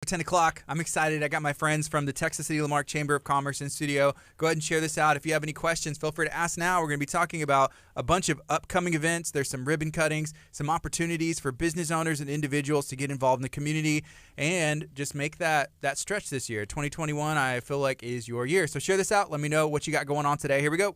10 o'clock. I'm excited. I got my friends from the Texas City Marque Chamber of Commerce in studio. Go ahead and share this out. If you have any questions, feel free to ask now. We're going to be talking about a bunch of upcoming events. There's some ribbon cuttings, some opportunities for business owners and individuals to get involved in the community and just make that stretch this year. 2021, I feel like, is your year. So share this out. Let me know what you got going on today. Here we go.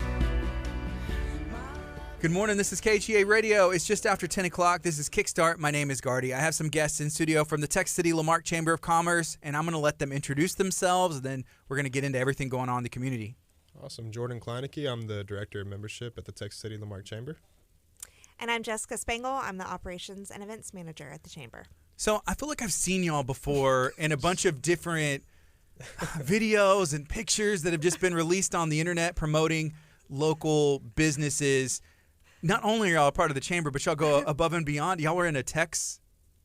Good morning. This is KHEA Radio. It's just after 10 o'clock. This is Kickstart. My name is Gardy. I have some guests in studio from the Texas City Marque Chamber of Commerce, and I'm going to let them introduce themselves, and then we're going to get into everything going on in the community. Awesome. Jordan Kleinecke. I'm the Director of Membership at the Texas City Marque Chamber. And I'm Jessica Spangle. I'm the Operations and Events Manager at the Chamber. So I feel like I've seen y'all before in a bunch of different videos and pictures that have just been released on the internet promoting local businesses. Not only are y'all a part of the chamber, but y'all go above and beyond. Y'all were in a Tex,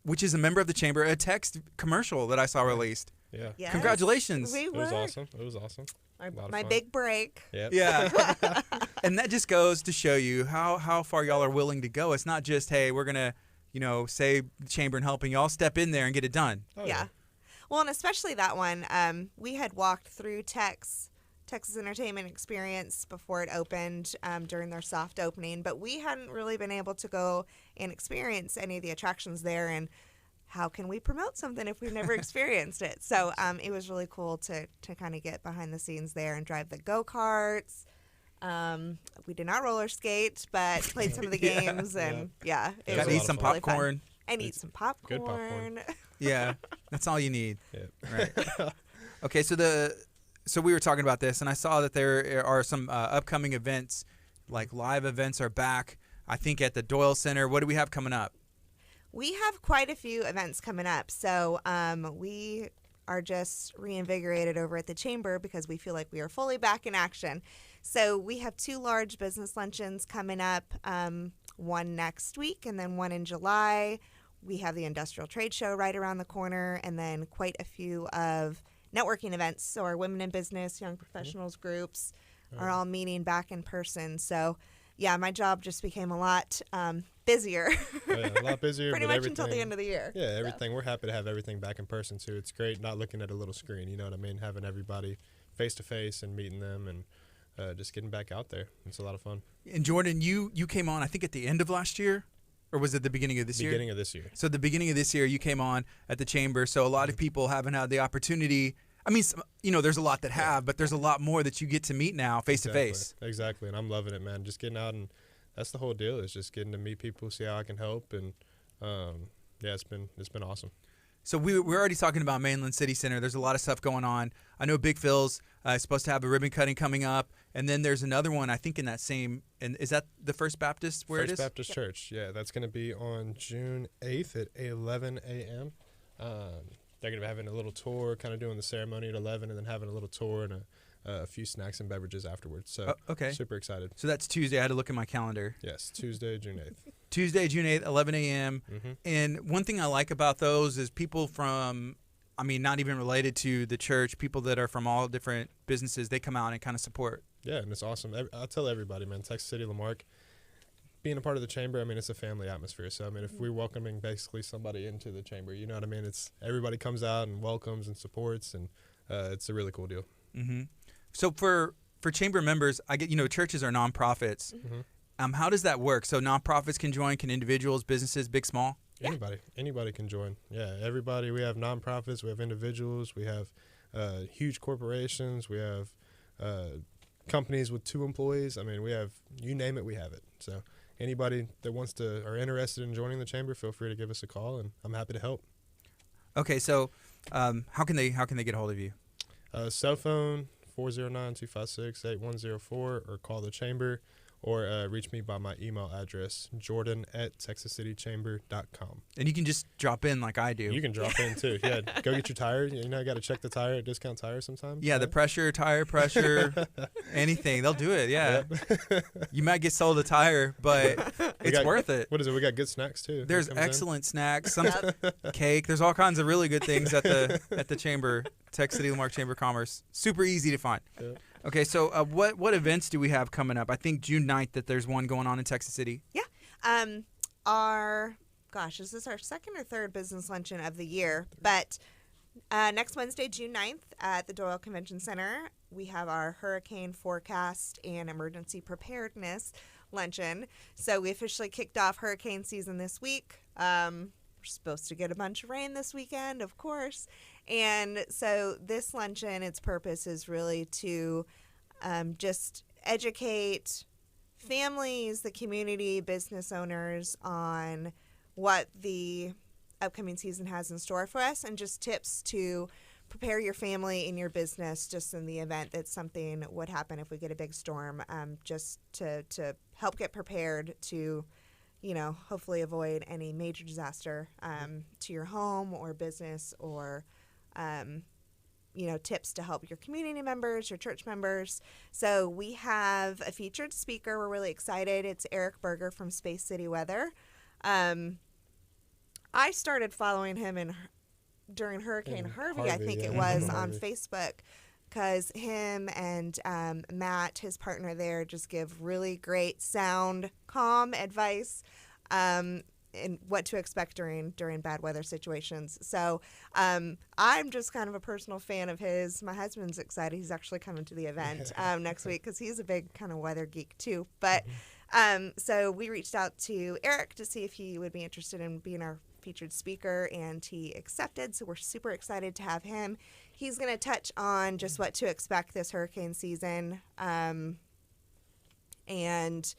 which is a member of the chamber, a Tex commercial that I saw released. Yeah. Yes. Congratulations. We It were. was awesome. It was awesome. My big break. Yep. Yeah. And that just goes to show you how far y'all are willing to go. It's not just, hey, we're going to, say the chamber and helping. Y'all step in there and get it done. Oh, Yeah. Well, and especially that one. We had walked through Texas Entertainment Experience before it opened during their soft opening, but we hadn't really been able to go and experience any of the attractions there. And how can we promote something if we've never experienced it? So it was really cool to kind of get behind the scenes there and drive the go-karts. We did not roller skate, but played some of the games. And It Got was to a eat lot some of fun. popcorn. and eat some popcorn. Good popcorn. Yeah. That's all you need. Yeah. Right. Okay, so we were talking about this, and I saw that there are some upcoming events, like live events are back, I think, at the Doyle Center. What do we have coming up? We have quite a few events coming up. So we are just reinvigorated over at the Chamber because we feel like we are fully back in action. So we have 2 large business luncheons coming up, one next week and then one in July. We have the Industrial Trade Show right around the corner, and then quite a few of networking events. So our women in business, young professionals groups are all meeting back in person. So yeah, my job just became a lot busier. Yeah, a lot busier. Pretty but much until the end of the year. Yeah, everything. We're happy to have everything back in person too. It's great not looking at a little screen. You know what I mean? Having everybody face to face and meeting them and just getting back out there. It's a lot of fun. And Jordan, you came on, I think, at the end of last year? Or was it the beginning of this year? Beginning of this year. So the beginning of this year, you came on at the chamber. So a lot of people haven't had the opportunity. I mean, there's a lot that have, but there's a lot more that you get to meet now face to face. Exactly, and I'm loving it, man. Just getting out, and that's the whole deal. Is just getting to meet people, see how I can help, and it's been awesome. So we're already talking about Mainland City Center. There's a lot of stuff going on. I know Big Phil's supposed to have a ribbon cutting coming up, and then there's another one, I think, in that same. And is that the First Baptist where it is? First Baptist Church. Yeah, that's going to be on June 8th at 11 a.m. They're going to be having a little tour, kind of doing the ceremony at 11, and then having a little tour and a few snacks and beverages afterwards. So okay. Super excited. So that's Tuesday. I had to look at my calendar. Yes, Tuesday, June 8th. Tuesday, June 8th, 11 a.m. Mm-hmm. And one thing I like about those is people from, not even related to the church, people that are from all different businesses, they come out and kind of support. Yeah, and it's awesome. I tell everybody, man, Texas City Marque, being a part of the chamber, it's a family atmosphere. So, if we're welcoming basically somebody into the chamber, you know what I mean? It's everybody comes out and welcomes and supports, and it's a really cool deal. Mm-hmm. So for chamber members, I get, churches are nonprofits. Mm-hmm. How does that work? So nonprofits can join, can individuals, businesses, big, small? Yeah. Anybody can join. Yeah, everybody. We have nonprofits, we have individuals, we have huge corporations, we have companies with 2 employees. We have, you name it, we have it. So anybody that wants to or interested in joining the chamber, feel free to give us a call, and I'm happy to help. Okay, so how can they get a hold of you? Cell phone 409-256-8104, or call the chamber, or reach me by my email address, jordan@texascitychamber.com. And you can just drop in like I do. You can drop in too. Yeah, go get your tire. You got to check the tire at Discount Tire sometimes. Yeah, the pressure, tire pressure, anything. They'll do it, yeah. Yep. You might get sold a tire, but it's worth it. What is it? We got good snacks too. There's excellent snacks, some cake. There's all kinds of really good things at the chamber, Texas City Marque Chamber of Commerce. Super easy to find. Yeah. Okay, so what events do we have coming up? I think June 9th that there's one going on in Texas City. Yeah. Is this our second or third business luncheon of the year? But Next Wednesday, June 9th at the Doyle Convention Center, we have our hurricane forecast and emergency preparedness luncheon. So we officially kicked off hurricane season this week. We're supposed to get a bunch of rain this weekend, of course. And so this luncheon, its purpose is really to just educate families, the community, business owners on what the upcoming season has in store for us, and just tips to prepare your family and your business just in the event that something would happen if we get a big storm, just to help get prepared to, hopefully avoid any major disaster to your home or business, or tips to help your community members, your church members. So we have a featured speaker. We're really excited. It's Eric Berger from Space City Weather. I started following him during Hurricane Harvey, I think it was, on Facebook, because him and Matt, his partner there, just give really great sound, calm advice and what to expect during bad weather situations. So I'm just kind of a personal fan of his. My husband's excited. He's actually coming to the event next week because he's a big kind of weather geek too. But so we reached out to Eric to see if he would be interested in being our featured speaker, and he accepted. So we're super excited to have him. He's going to touch on just what to expect this hurricane season, and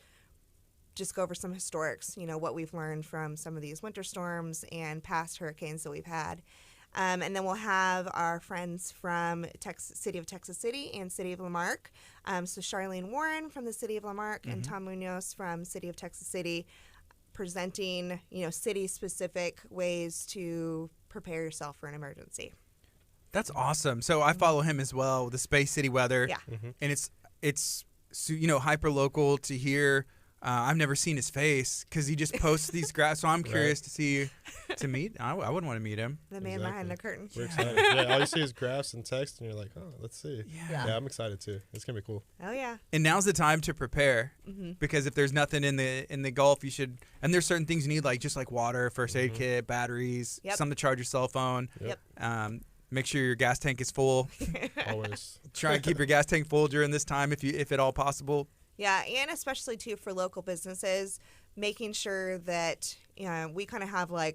just go over some historics, what we've learned from some of these winter storms and past hurricanes that we've had. And then we'll have our friends from City of Texas City and City of Lamarque. So Charlene Warren from the City of Lamarque and Tom Munoz from City of Texas City, presenting, city-specific ways to prepare yourself for an emergency. That's awesome. So I follow him as well, the Space City Weather. Yeah. And it's hyper local to hear. I've never seen his face because he just posts these graphs. So I'm curious to meet. I wouldn't want to meet him. The man behind the curtain. We're excited. Yeah, all you see is graphs and text, and you're like, oh, let's see. Yeah, I'm excited too. It's gonna be cool. Oh yeah. And now's the time to prepare, because if there's nothing in the Gulf, you should. And there's certain things you need, like water, first aid kit, batteries, something to charge your cell phone. Yep. Make sure your gas tank is full. Always. Try and keep your gas tank full during this time if at all possible. Yeah, and especially too for local businesses, making sure that we kind of have a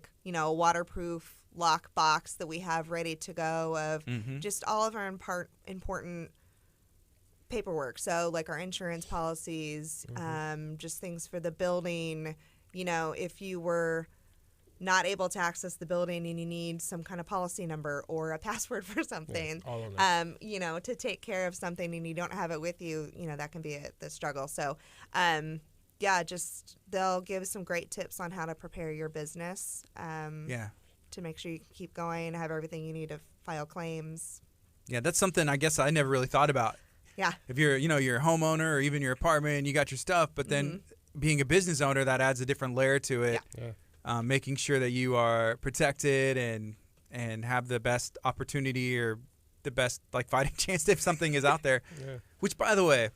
waterproof lock box that we have ready to go of just all of our important paperwork. So like our insurance policies, just things for the building. If you were not able to access the building and you need some kind of policy number or a password for something, all of that. to take care of something and you don't have it with you, that can be the struggle. So, just they'll give some great tips on how to prepare your business. To make sure you can keep going, have everything you need to file claims. Yeah, that's something I guess I never really thought about. Yeah. If you're a homeowner or even your apartment, you got your stuff, but then being a business owner, that adds a different layer to it. Yeah. Making sure that you are protected and have the best opportunity or the best fighting chance if something is out there. Yeah. Which, by the way,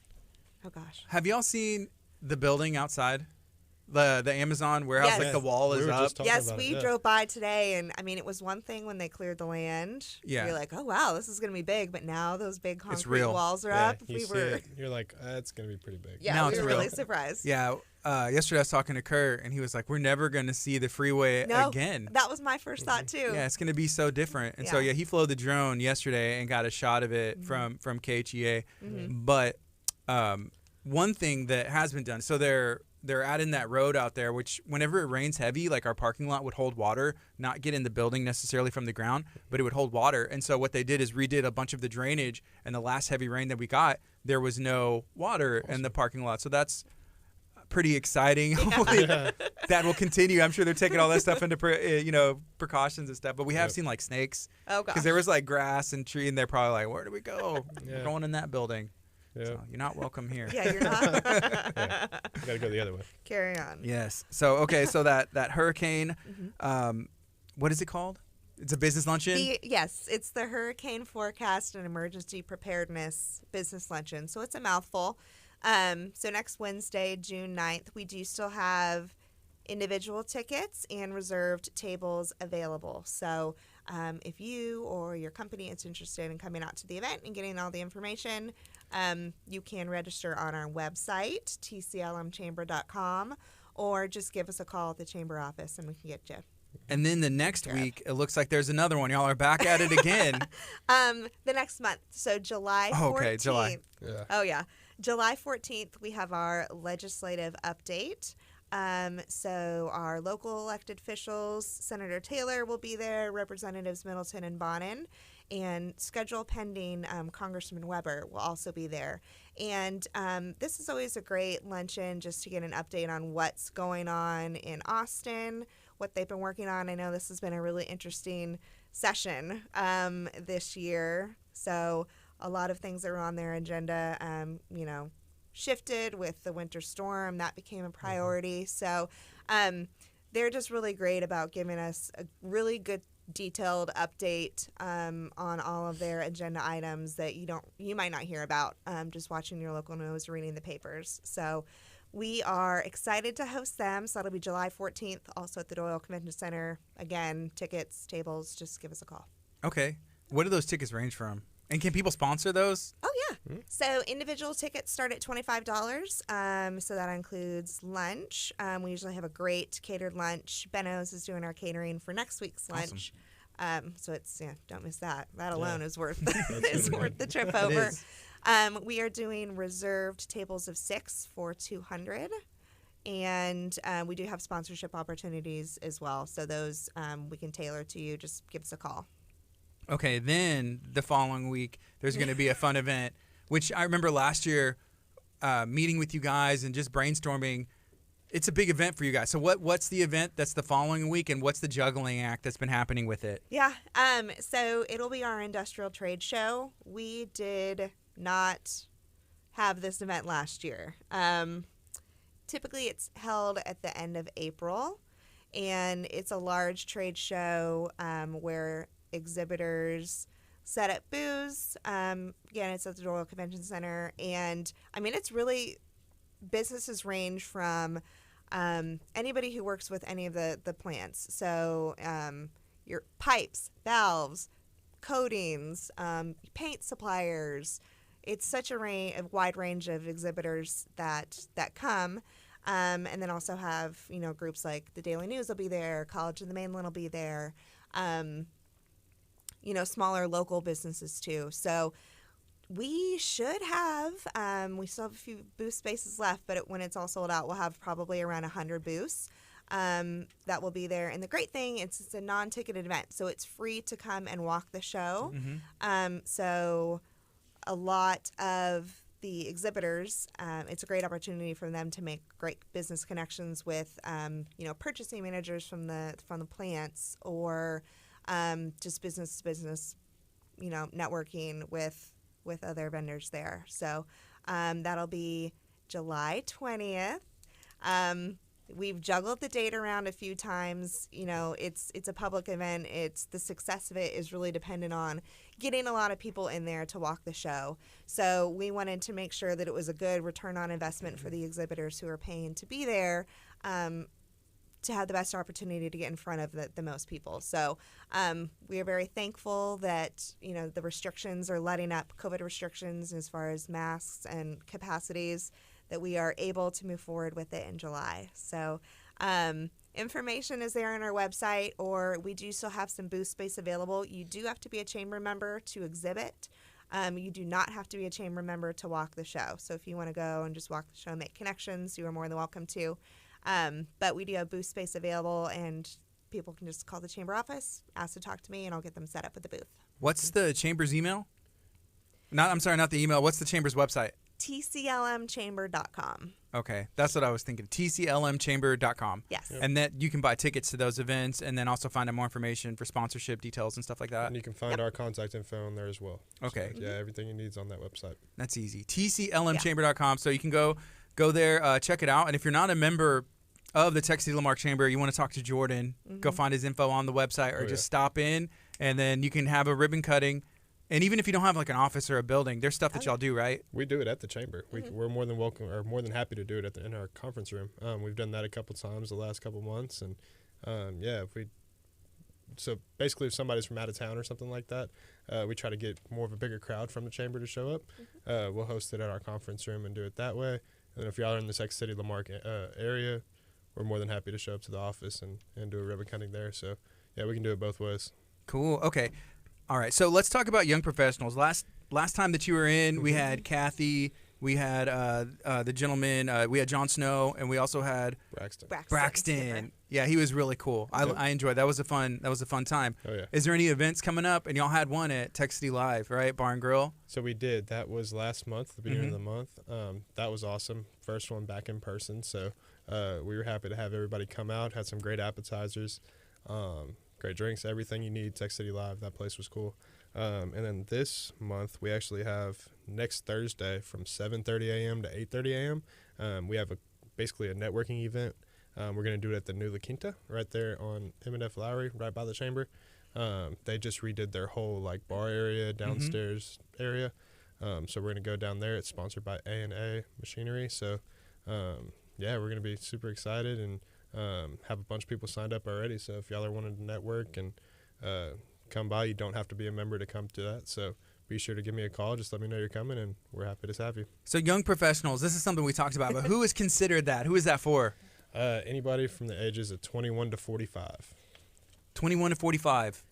oh gosh, have y'all seen the building outside? The Amazon warehouse, Yes. the wall is up. Yes, we drove by today, and I mean, it was one thing when they cleared the land. Yeah. You're like, oh wow, this is gonna be big, but now those big concrete real. walls are Yeah, up. you see it, you're like, it's gonna be pretty big. Yeah, Now we it's were real. really surprised. Yeah. Yesterday I was talking to Kurt, and he was like, "We're never gonna see the freeway again." That was my first thought too. Yeah, it's gonna be so different. And so he flew the drone yesterday and got a shot of it from KHEA. But one thing that has been done, so they're adding that road out there, which whenever it rains heavy, our parking lot would hold water, not get in the building necessarily from the ground, but it would hold water. And so what they did is redid a bunch of the drainage, and the last heavy rain that we got, there was no water in the parking lot. So that's pretty exciting. Hopefully that will continue. I'm sure they're taking all that stuff into precautions and stuff. But we have seen snakes. Oh gosh. Because there was grass and tree, and they're probably like, where do we go? Yeah. We're going in that building. Yeah. So you're not welcome here. Yeah, you're not. You gotta go the other way. Carry on. Yes. So so that hurricane, what is it called? It's a business luncheon. Yes, it's the Hurricane Forecast and Emergency Preparedness Business Luncheon. So it's a mouthful. So next Wednesday, June 9th, we do still have individual tickets and reserved tables available. So if you or your company is interested in coming out to the event and getting all the information, you can register on our website, tclmchamber.com, or just give us a call at the chamber office and we can get you. And then the next week, it looks like there's another one. Y'all are back at it again. The next month, so July 14th. Oh, okay, July. Yeah. Oh, yeah. July 14th, we have our legislative update. So our local elected officials, Senator Taylor will be there, Representatives Middleton and Bonin, and schedule pending Congressman Weber will also be there. And this is always a great luncheon just to get an update on what's going on in Austin, what they've been working on. I know this has been a really interesting session this year. So a lot of things that were on their agenda, shifted with the winter storm. That became a priority. So they're just really great about giving us a really good detailed update on all of their agenda items that you might not hear about just watching your local news or reading the papers. So we are excited to host them. So that'll be July 14th, also at the Doyle Convention Center. Again, tickets, tables, just give us a call. Okay. What do those tickets range from? And can people sponsor those? Oh, yeah. Mm-hmm. So individual tickets start at $25. So that includes lunch. We usually have a great catered lunch. Benno's is doing our catering for next week's lunch. Awesome. So it's, don't miss that. That alone is worth worth the trip over. We are doing reserved tables of 6 for 200. And we do have sponsorship opportunities as well. So those we can tailor to you. Just give us a call. Okay, then the following week, there's going to be a fun event, which I remember last year meeting with you guys and just brainstorming. It's a big event for you guys. So what's the event that's the following week, and what's the juggling act that's been happening with it? Yeah, so it'll be our industrial trade show. We did not have this event last year. Typically, it's held at the end of April, and it's a large trade show where exhibitors set up booths. Again, it's at the Doyle Convention Center, and it's really, businesses range from anybody who works with any of the plants. So your pipes, valves, coatings, paint suppliers. It's such a wide range of exhibitors that come. And then also have groups like the Daily News will be there, College of the Mainland will be there. Smaller local businesses too. So we should have, we still have a few booth spaces left, but when it's all sold out, we'll have probably around 100 booths that will be there. And the great thing, it's a non-ticketed event, so it's free to come and walk the show. Mm-hmm. So a lot of the exhibitors, it's a great opportunity for them to make great business connections with, purchasing managers from the plants, or just business to business, networking with other vendors there. So that'll be July 20th. We've juggled the date around a few times. It's a public event. The success of it is really dependent on getting a lot of people in there to walk the show. So we wanted to make sure that it was a good return on investment for the exhibitors who are paying to be there, to have the best opportunity to get in front of the most people. So we are very thankful that, the restrictions are letting up, COVID restrictions as far as masks and capacities, that we are able to move forward with it in July. So information is there on our website, or we do still have some booth space available. You do have to be a chamber member to exhibit. You do not have to be a chamber member to walk the show. So if you want to go and just walk the show and make connections, you are more than welcome to. But we do have booth space available, and people can just call the chamber office, ask to talk to me, and I'll get them set up at the booth. What's the chamber's email? Not the email. What's the chamber's website? TCLMChamber.com. Okay, that's what I was thinking. TCLMChamber.com. Yes. Yep. And that you can buy tickets to those events, and then also find out more information for sponsorship details and stuff like that. And you can find our contact info on there as well. Okay. So, everything you need is on that website. That's easy. TCLMChamber.com. So you can go there, check it out. And if you're not a member of the Texas City Lamarque Chamber, you want to talk to Jordan, go find his info on the website, or just stop in, and then you can have a ribbon cutting. And even if you don't have like an office or a building, there's stuff that y'all do, right? We do it at the chamber. We're more than welcome, or more than happy to do it in our conference room. We've done that a couple times the last couple months, and if we So basically, if somebody's from out of town or something like that, we try to get more of a bigger crowd from the chamber to show up. We'll host it at our conference room and do it that way. And if y'all are in the Texas City, Lamarque area, we're more than happy to show up to the office and do a ribbon cutting there. So, yeah, we can do it both ways. Cool. Okay. All right. So let's talk about young professionals. Last time that you were in, we had Kathy, we had the gentleman, we had Jon Snow, and we also had Braxton. Yeah, he was really cool. I enjoyed. That was a fun time. Oh yeah. Is there any events coming up? And y'all had one at Texas City Live, right? Bar and Grill. So we did. That was last month, the beginning of the month. That was awesome. First one back in person. So we were happy to have everybody come out. Had some great appetizers, great drinks, everything you need. Texas City Live. That place was cool. And then this month we actually have next Thursday from 7:30 a.m. to 8:30 a.m. We have basically a networking event. We're going to do it at the New La Quinta right there on M&F Lowry, right by the chamber. They just redid their whole bar area, downstairs area. So we're going to go down there. It's sponsored by A&A Machinery. So, yeah, we're going to be super excited and have a bunch of people signed up already. So if y'all are wanting to network and come by, you don't have to be a member to come to that. So be sure to give me a call. Just let me know you're coming, and we're happy to have you. So young professionals, this is something we talked about, but who is considered that? Who is that for? Anybody from the ages of 21 to 45. 21 to 45.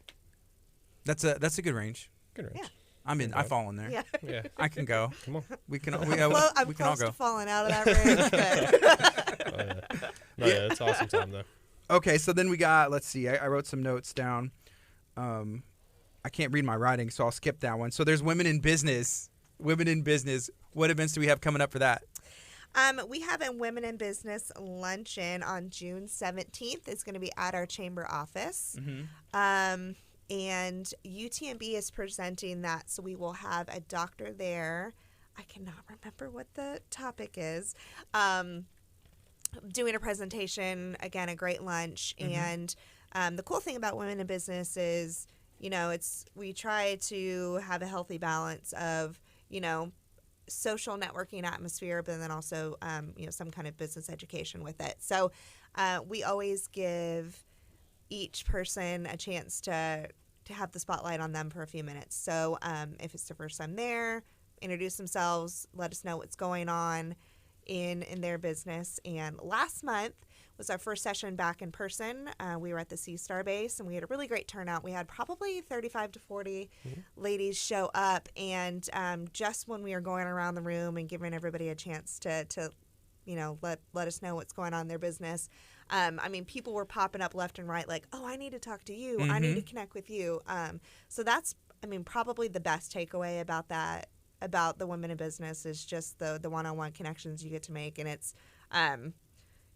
That's a good range. Good range. Yeah. I'm in. I fall in there. Yeah. Yeah. I can go. Come on. We can. I'm we can all close go. to falling out of that range. But Oh, yeah. No, yeah, it's awesome time, though. Okay, so then we got. Let's see. I wrote some notes down. I can't read my writing, so I'll skip that one. So there's women in business. Women in business. What events do we have coming up for that? we have a Women in Business luncheon on June 17th. It's going to be at our chamber office. Mm-hmm. And UTMB is presenting that, so we will have a doctor there. I cannot remember what the topic is. Doing a presentation, again, a great lunch. Mm-hmm. And the cool thing about Women in Business is, you know, we try to have a healthy balance of, you know, social networking atmosphere, but then also, you know, some kind of business education with it. So we always give each person a chance to have the spotlight on them for a few minutes. So if it's their first time there, introduce themselves, let us know what's going on in their business. And last month was our first session back in person. We were at the Sea Star base, and we had a really great turnout. We had probably 35 to 40 ladies show up, and just when we were going around the room and giving everybody a chance to you know, let us know what's going on in their business. I mean, people were popping up left and right like, oh, I need to talk to you. I need to connect with you. So that's, I mean, probably the best takeaway about that, about the Women in Business, is just the one-on-one connections you get to make. And it's,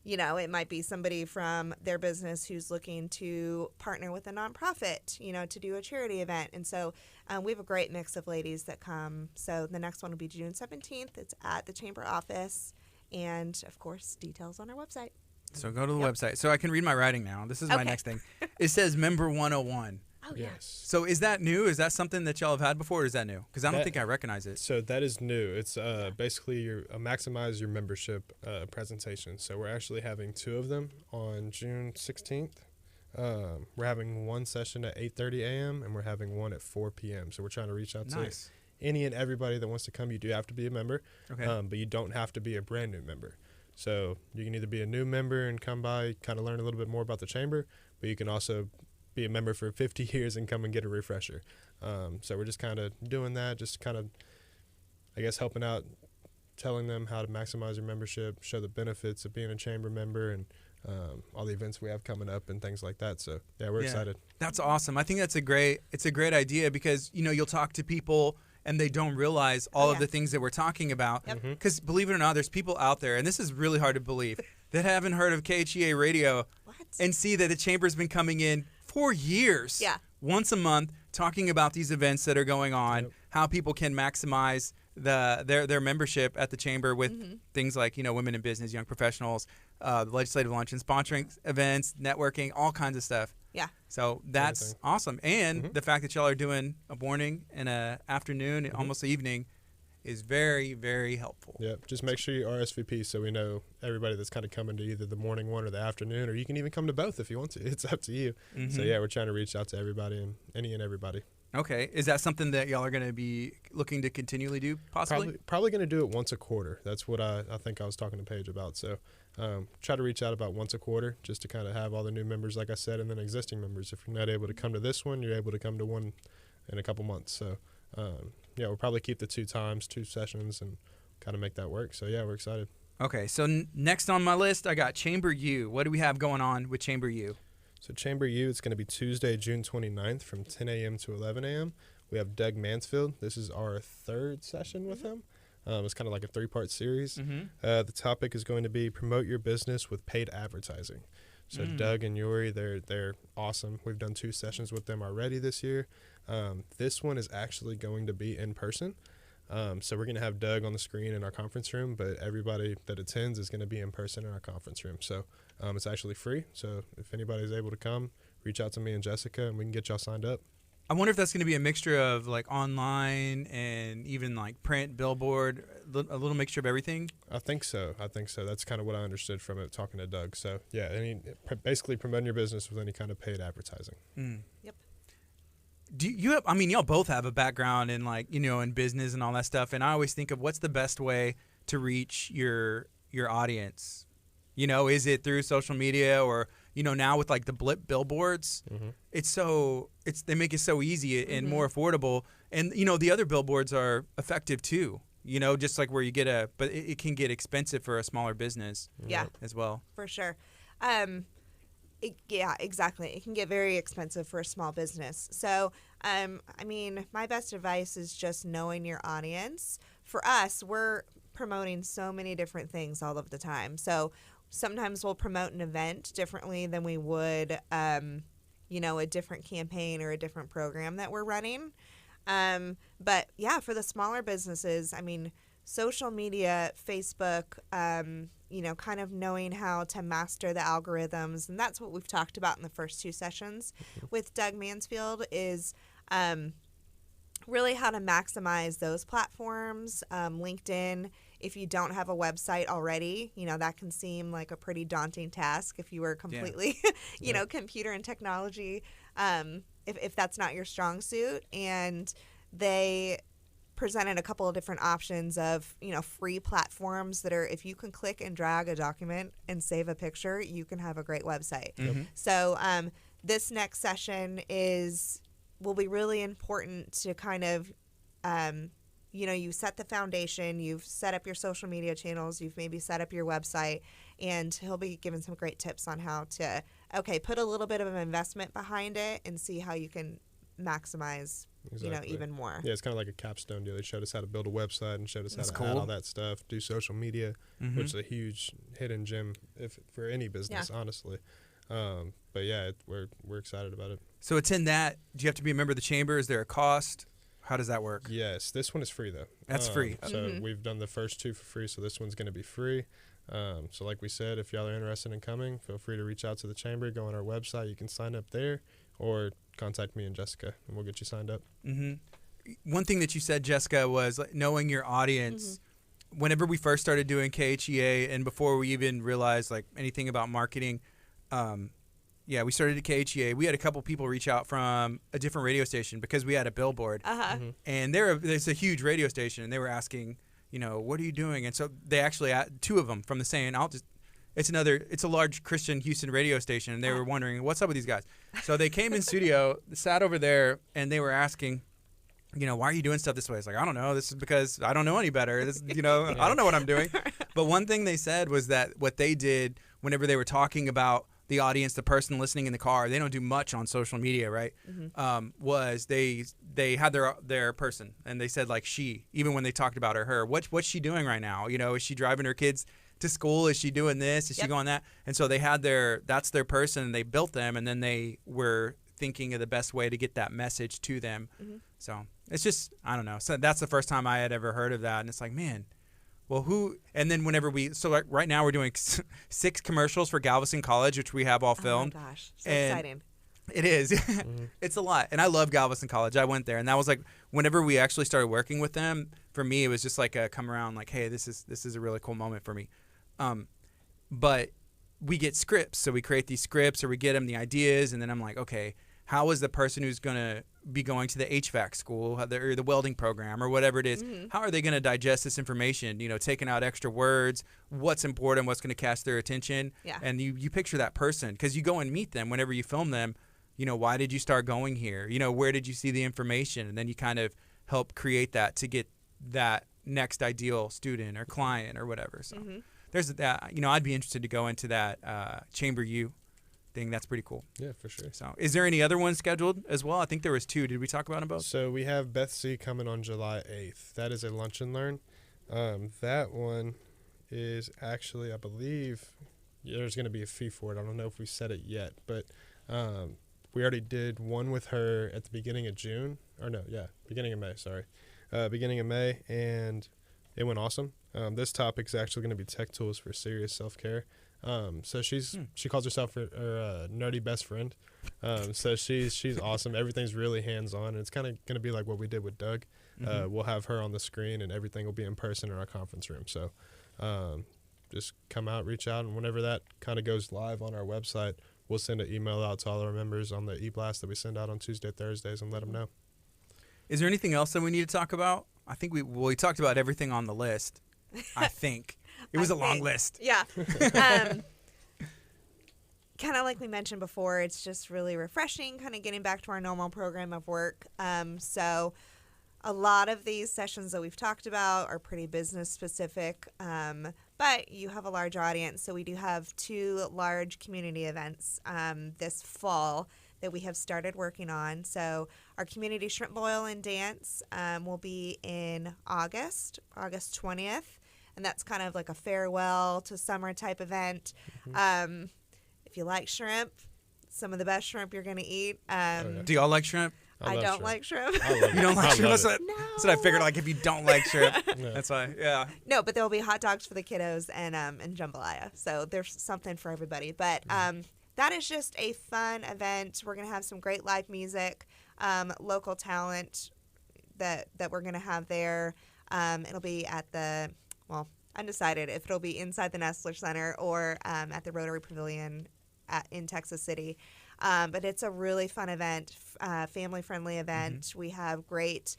you know, it might be somebody from their business who's looking to partner with a nonprofit, you know, to do a charity event. And so we have a great mix of ladies that come. So the next one will be June 17th. It's at the chamber office. And, of course, details on our website. So go to the website. So I can read my writing now. This is my next thing. It says Member 101. Oh, Yes. So is that new? Is that something that y'all have had before, or is that new? Because I don't think I recognize it. So that is new. It's basically your maximize your membership presentation. So we're actually having 2 of them on June 16th. We're having one session at 8:30 a.m. and we're having one at 4 p.m. So we're trying to reach out to any and everybody that wants to come. You do have to be a member, but you don't have to be a brand new member. So you can either be a new member and come by, kind of learn a little bit more about the chamber, but you can also be a member for 50 years and come and get a refresher. So we're just kind of doing that, just kind of, I guess, helping out, telling them how to maximize your membership, show the benefits of being a chamber member, and all the events we have coming up and things like that. So yeah, we're excited. That's awesome. I think it's a great idea because, you know, you'll talk to people and they don't realize all of the things that we're talking about. Because believe it or not, there's people out there, and this is really hard to believe, that haven't heard of KHEA radio and see that the chamber's been coming in for years, once a month, talking about these events that are going on, how people can maximize their membership at the chamber with things like, you know, Women in Business, young professionals, legislative luncheon, sponsoring events, networking, all kinds of stuff. Yeah. So that's awesome. And the fact that y'all are doing a morning and a afternoon, almost evening, is very, very helpful. Yep. Just make sure you RSVP so we know everybody that's kind of coming to either the morning one or the afternoon, or you can even come to both if you want to. It's up to you. So yeah, we're trying to reach out to everybody and any and everybody. Okay. Is that something that y'all are going to be looking to continually do, possibly? Probably going to do it once a quarter. That's what I think I was talking to Paige about. So try to reach out about once a quarter just to kind of have all the new members, like I said, and then existing members. If you're not able to come to this one, you're able to come to one in a couple months. So yeah, we'll probably keep the 2 sessions and kind of make that work. So yeah, we're excited. Okay. So next on my list, I got Chamber U. What do we have going on with Chamber U? So Chamber U, it's going to be Tuesday, June 29th from 10 a.m. to 11 a.m. We have Doug Mansfield. This is our 3rd session with him. It's kind of like a 3-part series. The topic is going to be promote your business with paid advertising. So Doug and Yuri, they're awesome. We've done 2 sessions with them already this year. This one is actually going to be in person. So we're going to have Doug on the screen in our conference room, but everybody that attends is going to be in person in our conference room. So it's actually free. So if anybody's able to come, reach out to me and Jessica, and we can get y'all signed up. I wonder if that's going to be a mixture of like online and even like print, billboard, a little mixture of everything. I think so. That's kind of what I understood from it, talking to Doug. So yeah, basically promoting your business with any kind of paid advertising. Yep. Do you have, I mean, y'all both have a background in like, in business and all that stuff. And I always think of what's the best way to reach your audience? Is it through social media or, now with like the billboards, they make it so easy and more affordable. And, the other billboards are effective too, just like where you get but it can get expensive for a smaller business as well. For sure. Yeah, exactly. It can get very expensive for a small business. So, my best advice is just knowing your audience. For us, we're promoting so many different things all of the time. So sometimes we'll promote an event differently than we would, a different campaign or a different program that we're running. But yeah, for the smaller businesses, social media, Facebook, kind of knowing how to master the algorithms. And that's what we've talked about in the first 2 sessions with Doug Mansfield is really how to maximize those platforms. LinkedIn, if you don't have a website already, that can seem like a pretty daunting task if you were completely, computer and technology, if that's not your strong suit. And they presented a couple of different options of, free platforms that are, if you can click and drag a document and save a picture, you can have a great website. So this next session will be really important to kind of, you set the foundation, you've set up your social media channels, you've maybe set up your website, and he'll be giving some great tips on how to, put a little bit of an investment behind it and see how you can maximize even more. Yeah, it's kind of like a capstone deal. They showed us how to build a website and showed us how to add all that stuff, do social media, which is a huge hidden gem for any business, honestly. But yeah, we're excited about it. So it's in that. Do you have to be a member of the chamber? Is there a cost? How does that work? Yes, this one is free though. That's free. So we've done the first 2 for free, so this one's going to be free. So like we said, if y'all are interested in coming, feel free to reach out to the chamber. Go on our website. You can sign up there, or contact me and Jessica, and we'll get you signed up. One thing that you said, Jessica, was knowing your audience. Whenever we first started doing KHEA, and before we even realized anything about marketing, we started at KHEA. We had a couple people reach out from a different radio station because we had a billboard, and there's a huge radio station, and they were asking, what are you doing? And so they actually had 2 of them from the same. It's a large Christian Houston radio station, and they were wondering what's up with these guys. So they came in studio, sat over there, and they were asking, why are you doing stuff this way? It's like, I don't know. This is because I don't know any better. This, I don't know what I'm doing. But one thing they said was that what they did whenever they were talking about the audience, the person listening in the car, they don't do much on social media, right? Was they had their person, and they said she, even when they talked about her, what's she doing right now? Is she driving her kids to school? Is she doing this? Is she going that? And so they had that's their person, and they built them, and then they were thinking of the best way to get that message to them. So it's just, I don't know. So that's the first time I had ever heard of that, and it's like, man, well, who? And then whenever right now we're doing 6 commercials for Galveston College, which we have all filmed. Oh my gosh, so exciting. It is. It's a lot. And I love Galveston College. I went there, and that was whenever we actually started working with them, for me, it was just like a come around, like, hey, this is a really cool moment for me. But we get scripts, so we create these scripts, or we get them the ideas, and then I'm like, okay, how is the person who's going to be going to the HVAC school or the welding program or whatever it is, how are they going to digest this information? You know, taking out extra words, what's important, what's going to catch their attention. Yeah. And you picture that person, because you go and meet them whenever you film them. You know, why did you start going here? You know, where did you see the information? And then you kind of help create that to get that next ideal student or client or whatever. So there's that. You know, I'd be interested to go into that Chamber U thing. That's pretty cool. Yeah, for sure. So is there any other ones scheduled as well? I think there was 2. Did we talk about them both? So we have Beth C coming on July 8th. That is a lunch and learn. That one is actually, I believe, there's going to be a fee for it. I don't know if we said it yet, but we already did one with her at the beginning of June. Or no, yeah, beginning of May, sorry. Beginning of May, and it went awesome. This topic is actually going to be tech tools for serious self-care. So she calls herself her nerdy best friend. So she's awesome. Everything's really hands-on, and it's kind of going to be like what we did with Doug. We'll have her on the screen, and everything will be in person in our conference room. So just come out, reach out, and whenever that kind of goes live on our website, we'll send an email out to all our members on the e-blast that we send out on Tuesday, Thursdays, and let them know. Is there anything else that we need to talk about? I think we talked about everything on the list. I think it was a long list. Yeah. Kind of like we mentioned before, it's just really refreshing, kind of getting back to our normal program of work. So a lot of these sessions that we've talked about are pretty business specific, but you have a large audience. So we do have 2 large community events this fall that we have started working on. So our community shrimp boil and dance will be in August 20th. And that's kind of like a farewell to summer type event. If you like shrimp, some of the best shrimp you're going to eat. Do y'all like shrimp? I don't like shrimp. You don't like shrimp? That's No. what I figured. Like, if you don't like shrimp, that's why. Yeah. No, but there will be hot dogs for the kiddos and jambalaya. So there's something for everybody. But that is just a fun event. We're going to have some great live music, local talent that we're going to have there. It'll be at undecided if it'll be inside the Nestler Center or at the Rotary Pavilion in Texas City. But it's a really fun event, family-friendly event. We have great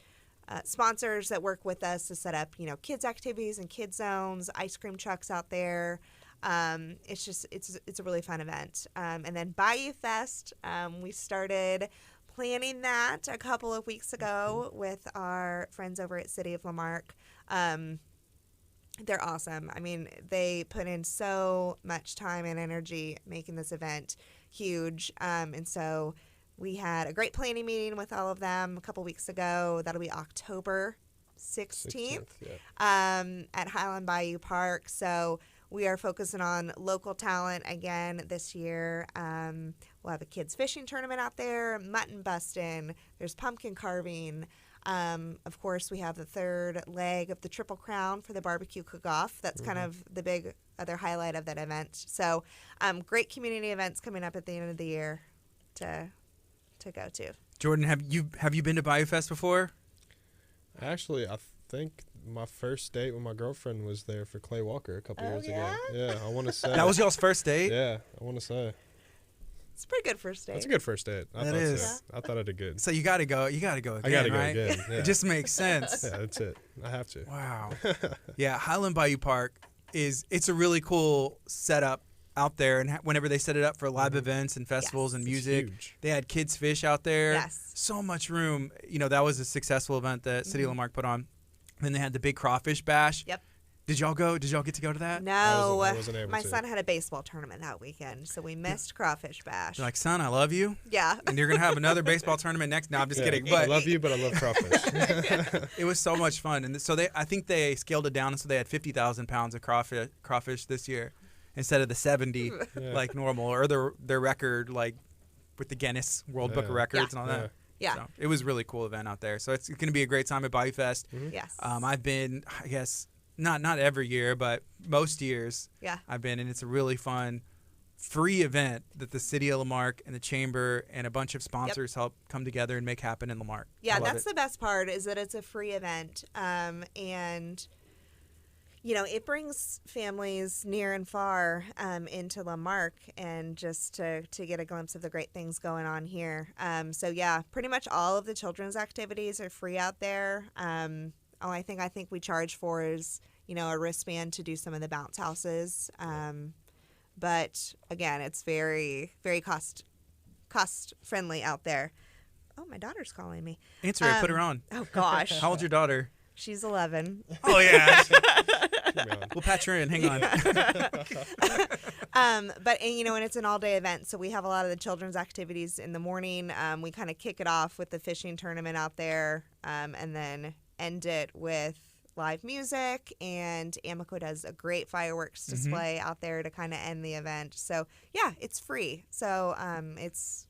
sponsors that work with us to set up, kids activities and kid zones, ice cream trucks out there. It's a really fun event. And then Bayou Fest, we started planning that a couple of weeks ago with our friends over at City of La Marque. They're awesome. I mean, they put in so much time and energy making this event huge. And so we had a great planning meeting with all of them a couple weeks ago. That'll be October 16th at Highland Bayou Park. So we are focusing on local talent again this year. We'll have a kids fishing tournament out there, mutton busting, there's pumpkin carving. Of course, we have the 3rd leg of the Triple Crown for the barbecue cook-off. That's kind of the big other highlight of that event. So great community events coming up at the end of the year to go to. Jordan, have you been to Bayou Fest before? Actually, I think my first date with my girlfriend was there for Clay Walker a couple years ago. Yeah, I want to say. That was y'all's first date? Yeah, I want to say. It's a pretty good first date. That's a good first date. I thought is. So. I thought I did good. So you got to go. You got to go again, I got to go right? again. Yeah. It just makes sense. Yeah, that's it. I have to. Wow. Yeah, Highland Bayou Park it's a really cool setup out there, and whenever they set it up for live events and festivals and music, they had kids fish out there. Yes. So much room. That was a successful event that City of La Marque put on. Then they had the big crawfish bash. Yep. Did y'all go? Did y'all get to go to that? No. I wasn't able My to. son had a baseball tournament that weekend, so we missed Crawfish Bash. You're like, son, I love you. Yeah. And you're going to have another baseball tournament next. No, I'm just kidding. I But love you, but I love crawfish. it was so much fun. And so I think they scaled it down, and so they had 50,000 pounds of crawfish this year instead of the 70 like normal, or their record like with the Guinness World Book of Records and all that. Yeah. So it was a really cool event out there. So it's going to be a great time at Bayou Fest. Yes. I've been, I guess, not every year, but most years Yeah. I've been, and it's a really fun free event that the city of Lamarque and the chamber and a bunch of sponsors help come together and make happen in Lamarque. Yeah, that's the best part, is that it's a free event. And it brings families near and far into Lamarque, and just to get a glimpse of the great things going on here. So yeah, pretty much all of the children's activities are free out there. All I think we charge for is, a wristband to do some of the bounce houses. But again, it's very, very cost friendly out there. Oh, my daughter's calling me. Answer it. Put her on. Oh gosh. How old's your daughter? She's 11. Oh yeah. We'll patch her in. Hang on. But and it's an all-day event, so we have a lot of the children's activities in the morning. We kind of kick it off with the fishing tournament out there, and then end it with live music, and Amico does a great fireworks display out there to kind of end the event. So yeah, it's free. So it's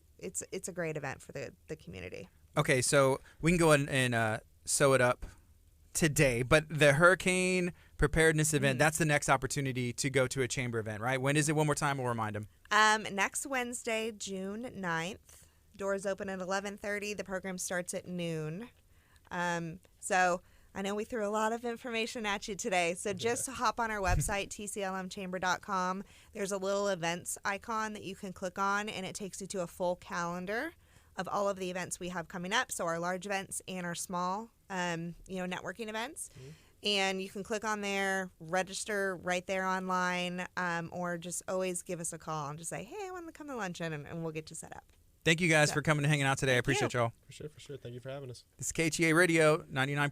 a great event for the community. Okay, so we can go ahead and sew it up today, but the hurricane preparedness event, that's the next opportunity to go to a chamber event, right? When is it? One more time, we'll remind them. Next Wednesday, June 9th. Doors open at 11:30. The program starts at noon. So I know we threw a lot of information at you today, so just hop on our website, TCLMChamber.com. There's a little events icon that you can click on, and it takes you to a full calendar of all of the events we have coming up, so our large events and our small, networking events. And you can click on there, register right there online, or just always give us a call and just say, hey, I want to come to luncheon, and we'll get you set up. Thank you guys for coming and hanging out today. I appreciate y'all. For sure. Thank you for having us. This is KHEA Radio 99.